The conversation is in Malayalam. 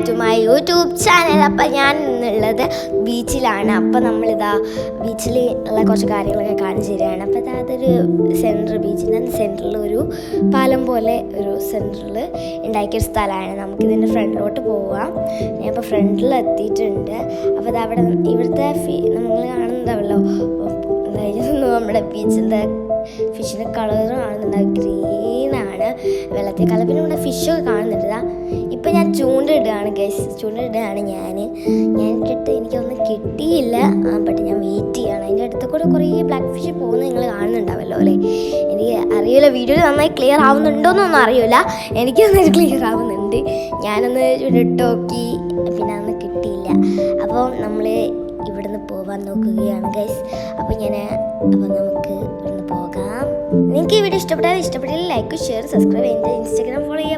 To my YouTube channel. അപ്പം ഞാൻ ഇന്നുള്ളത് ബീച്ചിലാണ്. അപ്പം നമ്മളിതാ ബീച്ചിൽ ഉള്ള കുറച്ച് കാര്യങ്ങളൊക്കെ കാണിച്ചു തരികയാണ്. അപ്പോൾ അതൊരു ബീച്ചിൻ്റെ സെൻറ്ററിൽ ഒരു പാലം പോലെ ഒരു സെൻറ്ററിൽ ഉണ്ടാക്കിയൊരു സ്ഥലമാണ്. നമുക്കിതിൻ്റെ ഫ്രണ്ടിലോട്ട് പോവാം. ഞാൻ ഇപ്പോൾ ഫ്രണ്ടിൽ എത്തിയിട്ടുണ്ട്. അപ്പോൾ അതവിടെ ഇവിടുത്തെ നമ്മൾ കാണുന്നുണ്ടാവല്ലോ നമ്മുടെ ബീച്ചിൻ്റെ ഫിഷിൻ്റെ കളർ കാണുന്നുണ്ട്, ഗ്രീനാണ് വെള്ളത്തേക്കാൾ. പിന്നെ ഇവിടെ ഫിഷൊക്കെ കാണുന്നുണ്ട്. ഇപ്പം ഞാൻ ചൂണ്ടിടുകയാണ് ഗൈസ്, ചൂണ്ടിടുകയാണ് ഞാൻ ഇട്ടിട്ട് എനിക്കൊന്നും കിട്ടിയില്ല. ബട്ട് ഞാൻ വെയിറ്റ് ചെയ്യണം. അതിൻ്റെ അടുത്ത് കൂടെ കുറേ ബ്ലാക്ക് ഫിഷ് പോകുന്നത് നിങ്ങൾ കാണുന്നുണ്ടാവല്ലോ അല്ലേ? എനിക്ക് അറിയില്ല, വീഡിയോയിൽ നന്നായി ക്ലിയർ ആവുന്നുണ്ടോയെന്നൊന്നും അറിയില്ല. എനിക്കൊന്നും ക്ലിയർ ആവുന്നുണ്ട്. ഞാനൊന്ന് ചൂണ്ടിട്ട് നോക്കി, പിന്നെ അതൊന്നും കിട്ടിയില്ല. അപ്പോൾ നമ്മൾ ഇവിടുന്ന് പോകാൻ നോക്കുകയാണ് ഗൈസ്. അപ്പോൾ നമുക്ക് ഇവിടുന്ന് പോകാം. നിങ്ങൾക്ക് ഈ വീഡിയോ ഇഷ്ടപ്പെട്ടില്ല ലൈക്ക്, ഷെയർ, സബ്സ്ക്രൈബ്, എൻ്റെ ഇൻസ്റ്റാഗ്രാം ഫോളോ ചെയ്യുക.